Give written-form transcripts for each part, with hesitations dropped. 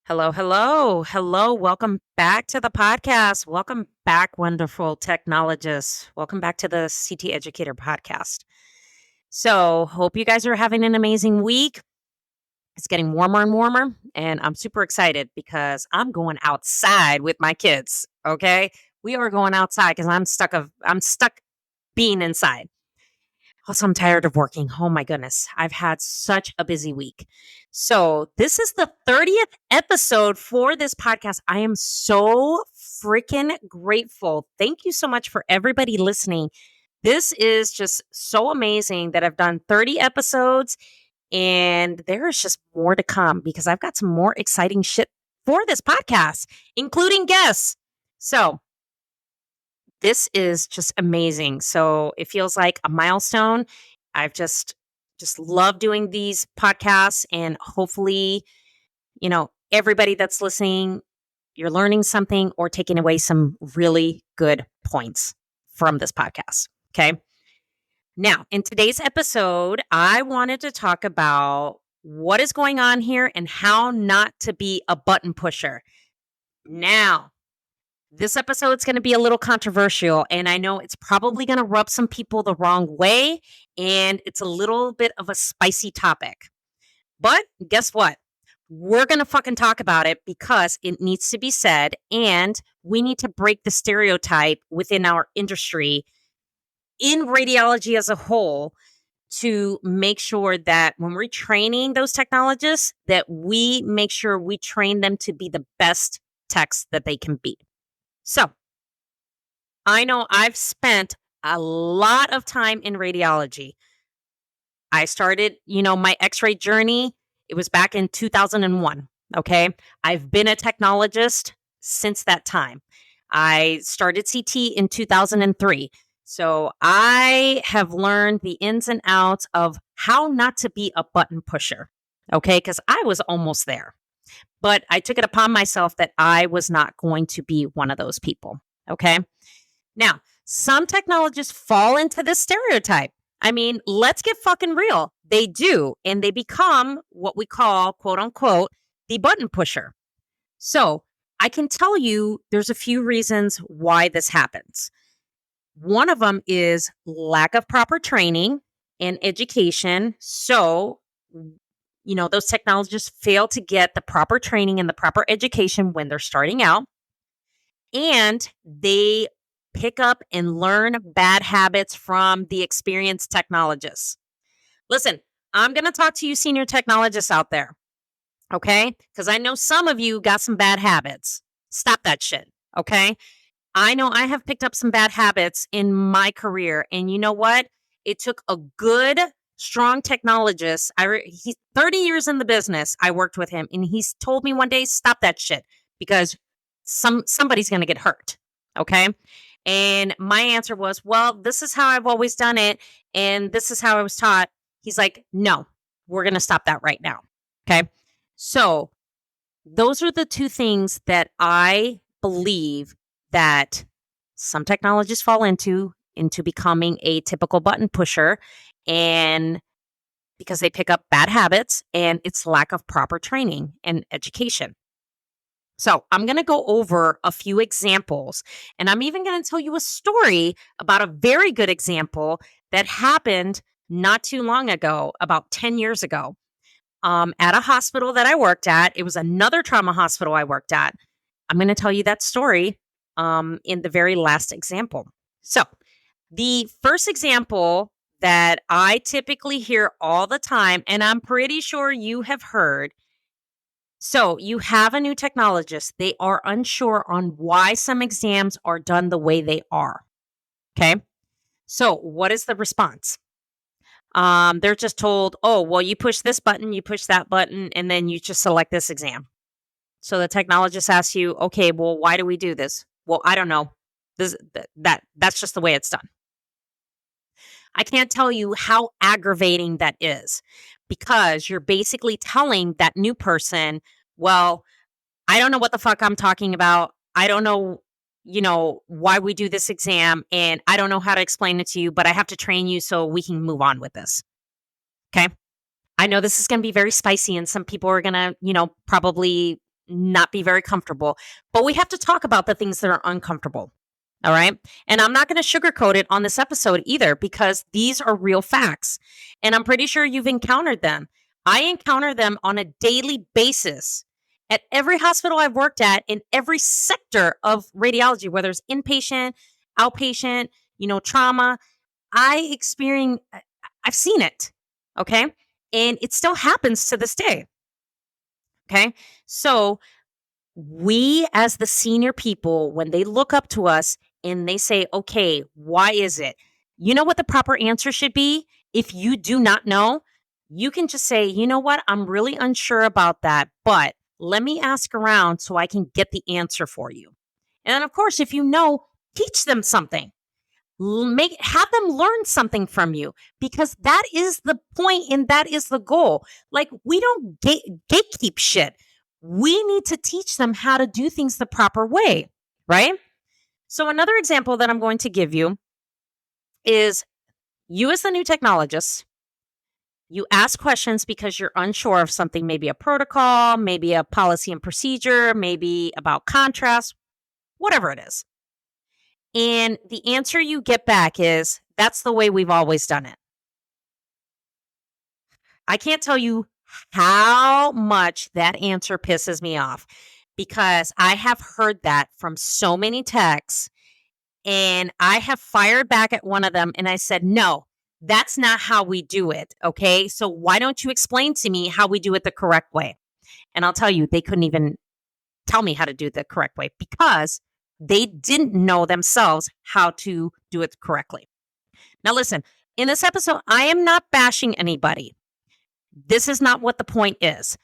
Hello, hello, hello. Welcome back to the podcast. Welcome back, wonderful technologists. Welcome back to the CT Educator podcast. So, hope you guys are having an amazing week. It's getting warmer and warmer, and I'm super excited because I'm going outside with my kids. Okay, we are going outside because I'm stuck being inside. Also, I'm tired of working. Oh my goodness. I've had such a busy week. So, this is the 30th episode for this podcast. I am so freaking grateful. Thank you so much for everybody listening. This is just so amazing that I've done 30 episodes and there is just more to come because I've got some more exciting shit for this podcast, including guests. So, this is just amazing. So it feels like a milestone. I've just love doing these podcasts and hopefully, everybody that's listening, you're learning something or taking away some really good points from this podcast. Okay? Now, in today's episode, I wanted to talk about what is going on here and how not to be a button pusher. Now, this episode's going to be a little controversial, and I know it's probably going to rub some people the wrong way, and it's a little bit of a spicy topic. But guess what? We're going to fucking talk about it because it needs to be said, and we need to break the stereotype within our industry in radiology as a whole to make sure that when we're training those technologists, that we make sure we train them to be the best techs that they can be. So, I know I've spent a lot of time in radiology. I started, my x-ray journey. It was back in 2001. Okay. I've been a technologist since that time. I started CT in 2003. So I have learned the ins and outs of how not to be a button pusher. Okay. Because I was almost there. But I took it upon myself that I was not going to be one of those people. Okay. Now, some technologists fall into this stereotype. I mean, let's get fucking real. They do, and they become what we call, quote unquote, the button pusher. So I can tell you there's a few reasons why this happens. One of them is lack of proper training and education. So, those technologists fail to get the proper training and the proper education when they're starting out. And they pick up and learn bad habits from the experienced technologists. Listen, I'm going to talk to you senior technologists out there, okay? Because I know some of you got some bad habits. Stop that shit, okay? I know I have picked up some bad habits in my career. And you know what? It took a good, strong technologist. He's 30 years in the business. I worked with him and he's told me one day, stop that shit because somebody's going to get hurt. Okay. And my answer was, well, this is how I've always done it. And this is how I was taught. He's like, no, we're going to stop that right now. Okay. So those are the two things that I believe that some technologists fall into becoming a typical button pusher, and because they pick up bad habits and it's lack of proper training and education. So I'm going to go over a few examples, and I'm even going to tell you a story about a very good example that happened not too long ago, about 10 years ago, at a hospital that I worked at. It was another trauma hospital I worked at. I'm going to tell you that story in the very last example. So the first example that I typically hear all the time, and I'm pretty sure you have heard. So you have a new technologist. They are unsure on why some exams are done the way they are. Okay. So what is the response? They're just told, oh, well, you push this button, you push that button, and then you just select this exam. So the technologist asks you, okay, well, why do we do this? Well, I don't know. That's just the way it's done. I can't tell you how aggravating that is because you're basically telling that new person, well, I don't know what the fuck I'm talking about. I don't know, why we do this exam, and I don't know how to explain it to you, but I have to train you so we can move on with this. Okay. I know this is going to be very spicy and some people are going to, probably not be very comfortable, but we have to talk about the things that are uncomfortable. All right. And I'm not going to sugarcoat it on this episode either, because these are real facts. And I'm pretty sure you've encountered them. I encounter them on a daily basis at every hospital I've worked at, in every sector of radiology, whether it's inpatient, outpatient, trauma. I've seen it. Okay. And it still happens to this day. Okay. So we, as the senior people, when they look up to us and they say, okay, why is it? You know what the proper answer should be? If you do not know, you can just say, you know what? I'm really unsure about that, but let me ask around so I can get the answer for you. And then, of course, if you know, teach them something. Have them learn something from you, because that is the point and that is the goal. Like, we don't gatekeep shit. We need to teach them how to do things the proper way, right? So another example that I'm going to give you is, you as the new technologist, you ask questions because you're unsure of something, maybe a protocol, maybe a policy and procedure, maybe about contrast, whatever it is. And the answer you get back is, that's the way we've always done it. I can't tell you how much that answer pisses me off, because I have heard that from so many techs, and I have fired back at one of them and I said, no, that's not how we do it. Okay. So why don't you explain to me how we do it the correct way? And I'll tell you, they couldn't even tell me how to do it the correct way, because they didn't know themselves how to do it correctly. Now, listen, in this episode, I am not bashing anybody. This is not what the point is.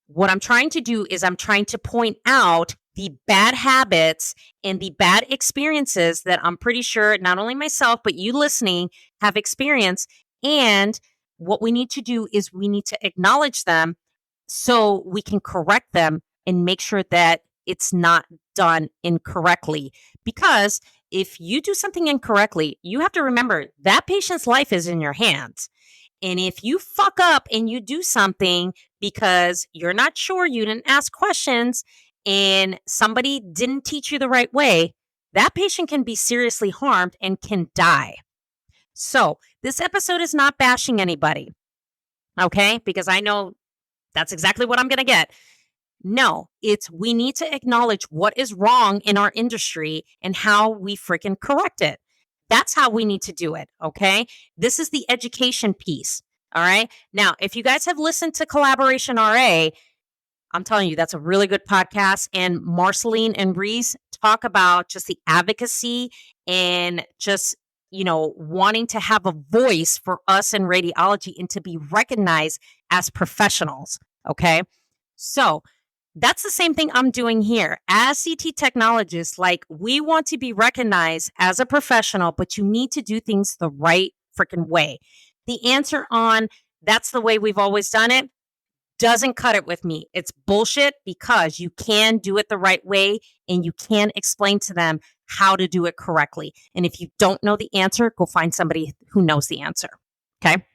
What I'm trying to do is I'm trying to point out the bad habits and the bad experiences that I'm pretty sure not only myself, but you listening have experienced. And what we need to do is we need to acknowledge them so we can correct them and make sure that it's not done incorrectly. Because if you do something incorrectly, you have to remember that patient's life is in your hands. And if you fuck up and you do something because you're not sure, you didn't ask questions, and somebody didn't teach you the right way, that patient can be seriously harmed and can die. So this episode is not bashing anybody, okay? Because I know that's exactly what I'm going to get. No, we need to acknowledge what is wrong in our industry and how we freaking correct it. That's how we need to do it, okay? This is the education piece, all right? Now, if you guys have listened to Collaboration RA, I'm telling you, that's a really good podcast. And Marceline and Reese talk about just the advocacy and just, wanting to have a voice for us in radiology and to be recognized as professionals, okay? So that's the same thing I'm doing here. As CT technologists, like, we want to be recognized as a professional, but you need to do things the right freaking way. The answer on that's the way we've always done it doesn't cut it with me. It's bullshit, because you can do it the right way and you can explain to them how to do it correctly. And if you don't know the answer, go find somebody who knows the answer. Okay.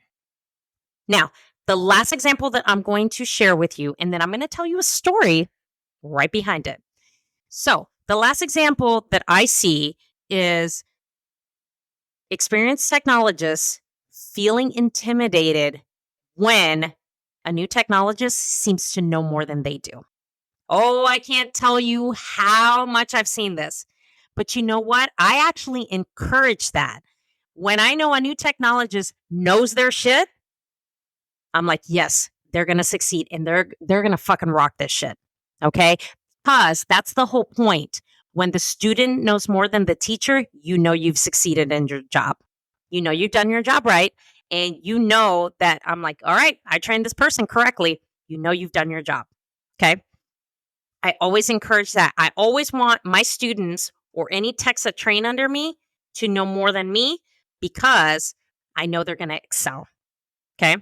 Now, the last example that I'm going to share with you, and then I'm going to tell you a story right behind it. So the last example that I see is experienced technologists feeling intimidated when a new technologist seems to know more than they do. Oh, I can't tell you how much I've seen this. But you know what? I actually encourage that. When I know a new technologist knows their shit, I'm like, yes, they're going to succeed, and they're going to fucking rock this shit. Okay? Because that's the whole point. When the student knows more than the teacher, you know you've succeeded in your job. You know you've done your job right. And you know that I'm like, all right, I trained this person correctly. You know you've done your job. Okay? I always encourage that. I always want my students or any techs that train under me to know more than me, because I know they're going to excel. Okay?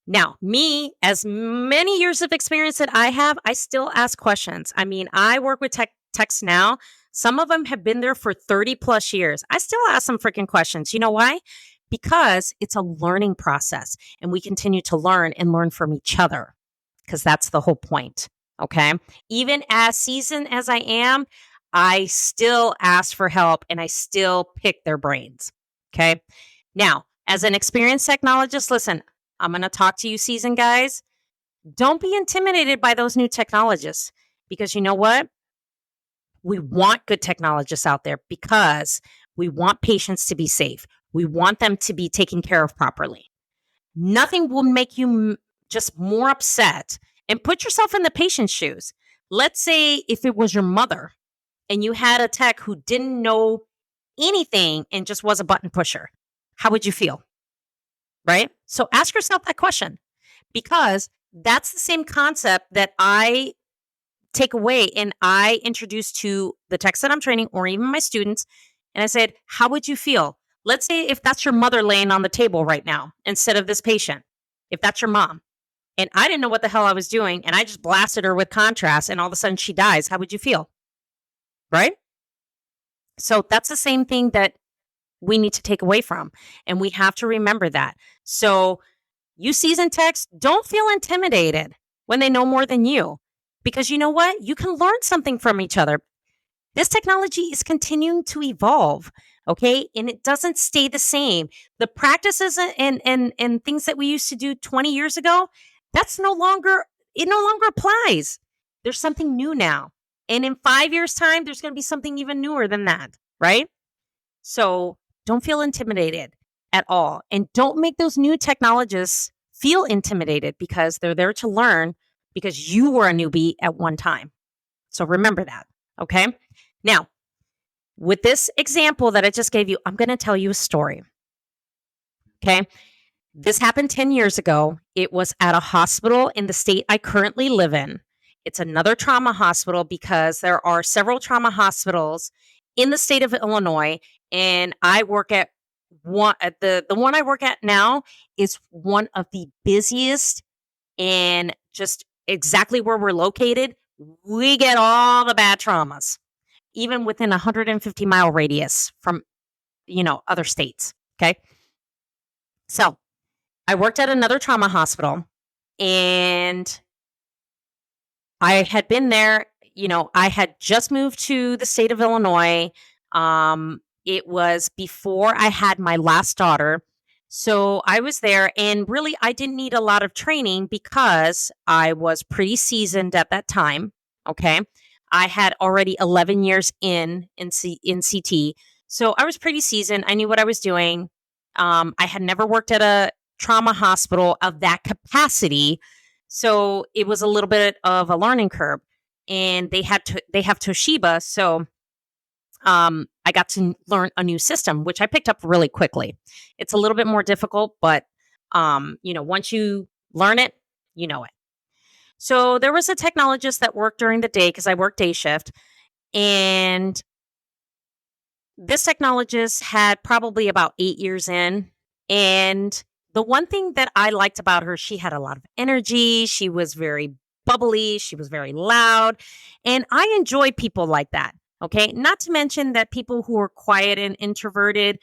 Now, me, as many years of experience that I have, I still ask questions. I mean, I work with techs now. Some of them have been there for 30 plus years. I still ask them freaking questions. You know why? Because it's a learning process, and we continue to learn and learn from each other, because that's the whole point. Okay. Even as seasoned as I am, I still ask for help and I still pick their brains. Okay. Now, as an experienced technologist, listen, I'm going to talk to you, seasoned guys. Don't be intimidated by those new technologists because you know what? We want good technologists out there because we want patients to be safe. We want them to be taken care of properly. Nothing will make you just more upset. And put yourself in the patient's shoes. Let's say if it was your mother and you had a tech who didn't know anything and just was a button pusher, how would you feel? Right? So ask yourself that question because that's the same concept that I take away and I introduce to the techs that I'm training or even my students. And I said, how would you feel? Let's say if that's your mother laying on the table right now instead of this patient, if that's your mom, and I didn't know what the hell I was doing, and I just blasted her with contrast, and all of a sudden she dies, how would you feel? Right? So that's the same thing that we need to take away from. And we have to remember that. So, you seasoned techs, don't feel intimidated when they know more than you. Because you know what? You can learn something from each other. This technology is continuing to evolve, okay? And it doesn't stay the same. The practices and things that we used to do 20 years ago, that's no longer it no longer applies. There's something new now. And in 5 years time, there's going to be something even newer than that, right? So, don't feel intimidated at all. And don't make those new technologists feel intimidated because they're there to learn because you were a newbie at one time. So remember that, okay? Now, with this example that I just gave you, I'm going to tell you a story. Okay. This happened 10 years ago. It was at a hospital in the state I currently live in. It's another trauma hospital because there are several trauma hospitals in the state of Illinois. And I work at one at the one I work at now is one of the busiest and just exactly where we're located. We get all the bad traumas even within a 150-mile radius from, other states. Okay. So I worked at another trauma hospital and I had been there, I had just moved to the state of Illinois. It was before I had my last daughter. So I was there and really I didn't need a lot of training because I was pretty seasoned at that time. Okay. I had already 11 years in CT. So I was pretty seasoned. I knew what I was doing. I had never worked at a trauma hospital of that capacity. So it was a little bit of a learning curve. And they have Toshiba. So I got to learn a new system, which I picked up really quickly. It's a little bit more difficult, but once you learn it, you know it. So there was a technologist that worked during the day because I worked day shift, and this technologist had probably about 8 years in. And the one thing that I liked about her, she had a lot of energy. She was very bubbly. She was very loud. And I enjoy people like that. Okay. Not to mention that people who are quiet and introverted,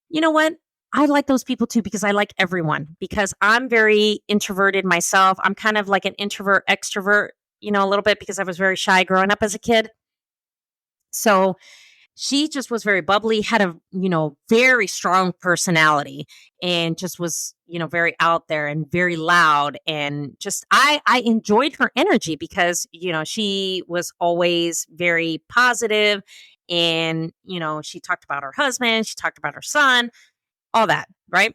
you know what? I like those people too because I like everyone because I'm very introverted myself. I'm kind of like an introvert extrovert, a little bit because I was very shy growing up as a kid. So she just was very bubbly, had a, very strong personality and just was, very out there and very loud. And just, I enjoyed her energy because, she was always very positive and, she talked about her husband, she talked about her son, all that. Right.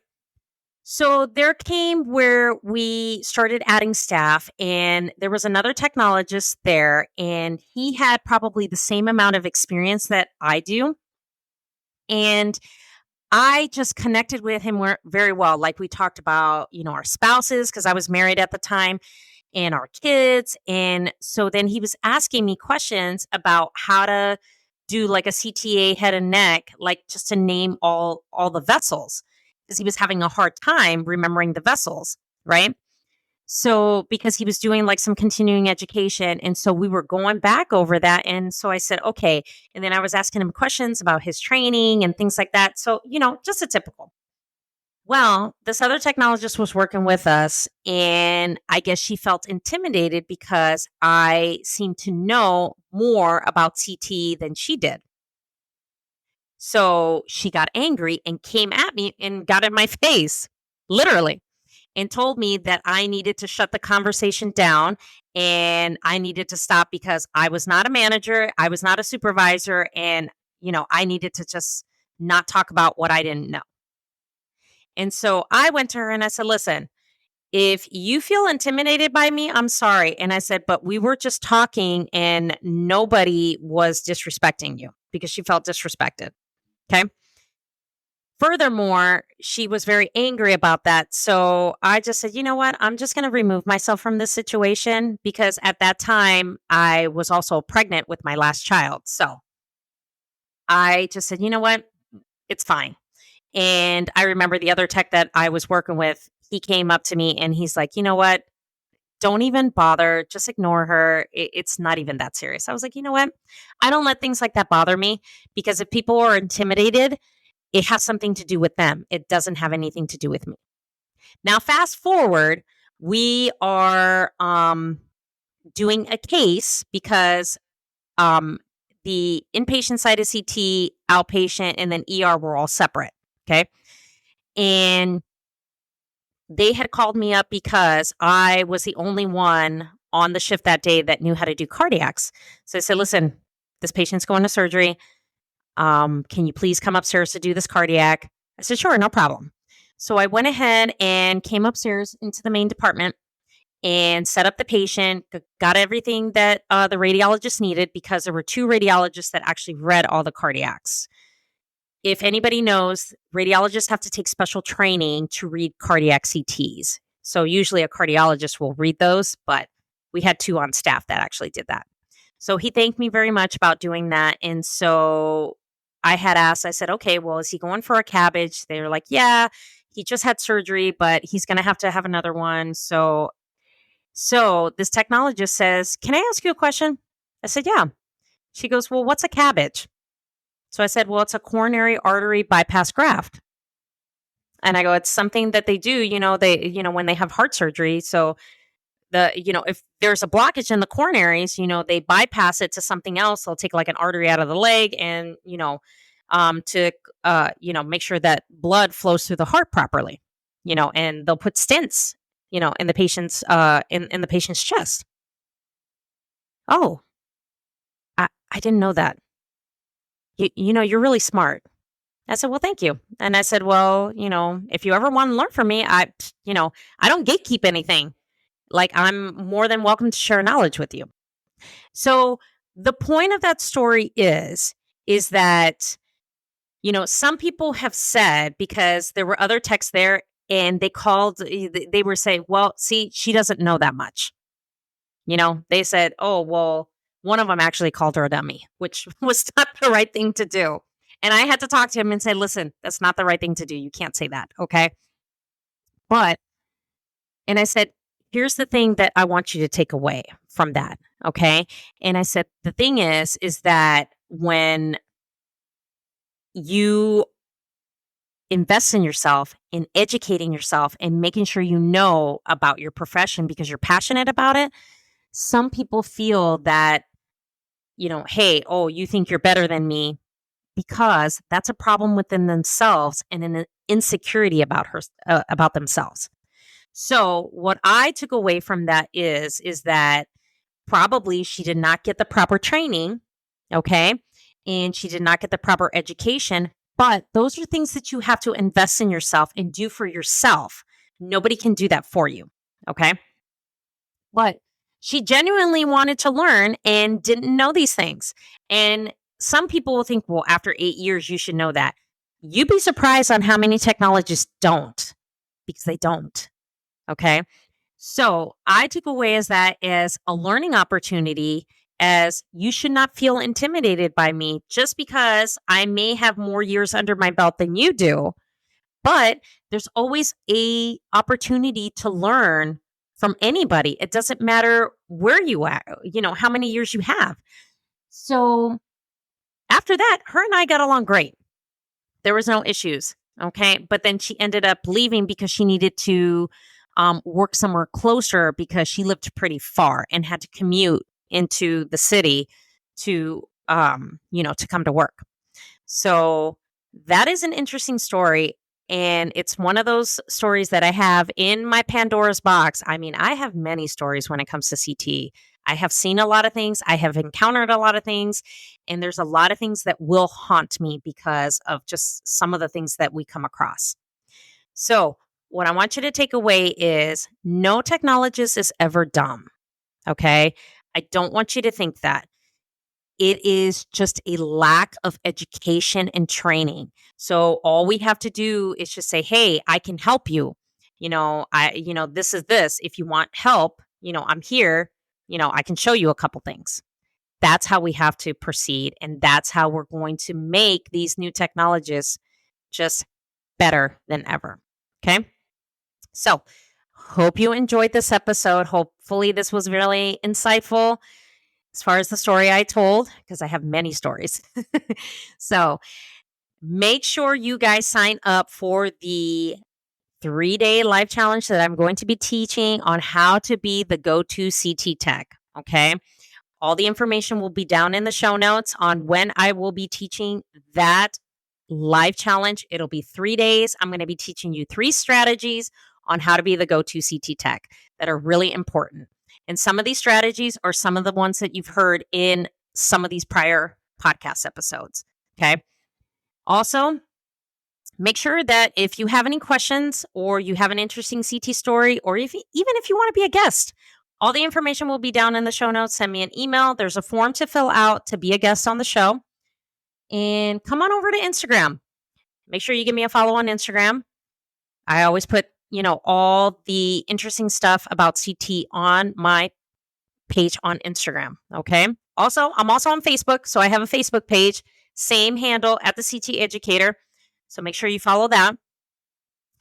So there came where we started adding staff, and there was another technologist there, and he had probably the same amount of experience that I do. And I just connected with him very well. Like we talked about, our spouses, because I was married at the time, and our kids. And so then he was asking me questions about how to do like a CTA head and neck, like just to name all the vessels, because he was having a hard time remembering the vessels, right? So because he was doing like some continuing education, and so we were going back over that, and so I said okay, and then I was asking him questions about his training and things like that. So just a typical. Well, this other technologist was working with us, and I guess she felt intimidated because I seemed to know more about CT than she did. So she got angry and came at me and got in my face, literally, and told me that I needed to shut the conversation down and I needed to stop because I was not a manager, I was not a supervisor, and I needed to just not talk about what I didn't know. And so I went to her and I said, "Listen, if you feel intimidated by me, I'm sorry." And I said, "But we were just talking and nobody was disrespecting you," because she felt disrespected. Okay. Furthermore, she was very angry about that. So I just said, "You know what? I'm just going to remove myself from this situation," because at that time I was also pregnant with my last child. So I just said, "You know what? It's fine." And I remember the other tech that I was working with, he came up to me and he's like, "You know what? Don't even bother. Just ignore her. It's not even that serious." I was like, "You know what? I don't let things like that bother me because if people are intimidated, it has something to do with them. It doesn't have anything to do with me." Now, fast forward, we are doing a case because um, the inpatient side of CT, outpatient, and then ER were all separate. Okay. And they had called me up because I was the only one on the shift that day that knew how to do cardiacs. So I said, "Listen, this patient's going to surgery. Can you please come upstairs to do this cardiac?" I said, "Sure, no problem." So I went ahead and came upstairs into the main department and set up the patient, got everything that the radiologist needed because there were two radiologists that actually read all the cardiacs. If anybody knows, radiologists have to take special training to read cardiac CTs. So usually a cardiologist will read those, but we had two on staff that actually did that. So he thanked me very much about doing that. And so I had asked, I said, "Okay, well, is he going for a cabbage?" They were like, "Yeah, he just had surgery, but he's going to have another one." So this technologist says, "Can I ask you a question?" I said, "Yeah." She goes, "Well, what's a cabbage?" So I said, "Well, it's a coronary artery bypass graft." And I go, "It's something that they do, when they have heart surgery. So if there's a blockage in the coronaries, they bypass it to something else. They'll take like an artery out of the leg and, to, make sure that blood flows through the heart properly, and they'll put stents, in the patient's, in the patient's chest." "Oh, I didn't know that. You're really smart." I said, "Well, thank you." And I said, "Well, if you ever want to learn from me, I don't gatekeep anything. Like, I'm more than welcome to share knowledge with you." So the point of that story is that, some people have said, because there were other texts there and they were saying, "Well, see, she doesn't know that much." They said, "Oh, well," one of them actually called her a dummy, which was not the right thing to do. And I had to talk to him and say, "Listen, that's not the right thing to do. You can't say that." Okay. But, and I said, "Here's the thing that I want you to take away from that." Okay. And I said, "The thing is that when you invest in yourself, in educating yourself and making sure you know about your profession because you're passionate about it, some people feel that, hey, oh, you think you're better than me, because that's a problem within themselves and an insecurity about themselves." So what I took away from that is that probably she did not get the proper training, okay? And she did not get the proper education, but those are things that you have to invest in yourself and do for yourself. Nobody can do that for you, okay? But she genuinely wanted to learn and didn't know these things. And some people will think, "Well, after 8 years, you should know that." You'd be surprised on how many technologists don't, because they don't. Okay. So I took away as that as a learning opportunity, as you should not feel intimidated by me just because I may have more years under my belt than you do. But there's always a opportunity to learn from anybody. It doesn't matter where you are, how many years you have. So after that, her and I got along great. There was no issues. Okay. But then she ended up leaving because she needed to work somewhere closer because she lived pretty far and had to commute into the city to, to come to work. So that is an interesting story. And it's one of those stories that I have in my Pandora's box. I mean, I have many stories when it comes to CT. I have seen a lot of things, I have encountered a lot of things, and there's a lot of things that will haunt me because of just some of the things that we come across. So, what I want you to take away is no technologist is ever dumb. Okay. I don't want you to think that. It is just a lack of education and training. So all we have to do is just say, "Hey, I can help you. This is this. If you want help, I'm here. I can show you a couple things." That's how we have to proceed, and that's how we're going to make these new technologies just better than ever. Okay? So, hope you enjoyed this episode. Hopefully this was really insightful as far as the story I told, because I have many stories. So make sure you guys sign up for the 3-day live challenge that I'm going to be teaching on how to be the go to CT tech. Okay. All the information will be down in the show notes on when I will be teaching that live challenge. It'll be 3 days. I'm going to be teaching you 3 strategies on how to be the go to CT tech that are really important. And some of these strategies are some of the ones that you've heard in some of these prior podcast episodes. Okay. Also, make sure that if you have any questions or you have an interesting CT story, or even if you want to be a guest, all the information will be down in the show notes. Send me an email. There's a form to fill out to be a guest on the show. And come on over to Instagram. Make sure you give me a follow on Instagram. I always put, all the interesting stuff about CT on my page on Instagram. Okay. Also, I'm also on Facebook. So I have a Facebook page, same handle at the CT Educator. So make sure you follow that.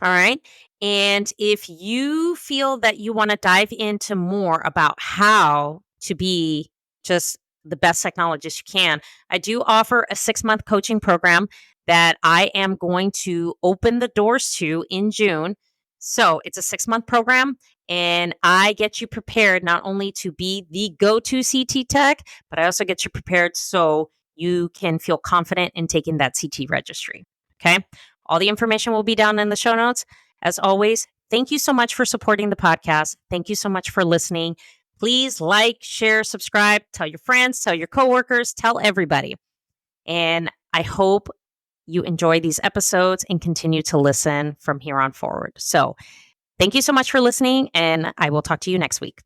All right. And if you feel that you want to dive into more about how to be just the best technologist you can, I do offer a 6-month coaching program that I am going to open the doors to in June. So it's a 6-month program, and I get you prepared not only to be the go to CT tech, but I also get you prepared so you can feel confident in taking that CT registry. Okay. All the information will be down in the show notes. As always, thank you so much for supporting the podcast. Thank you so much for listening. Please like, share, subscribe, tell your friends, tell your coworkers, tell everybody. And I hope you enjoy these episodes and continue to listen from here on forward. So thank you so much for listening, and I will talk to you next week.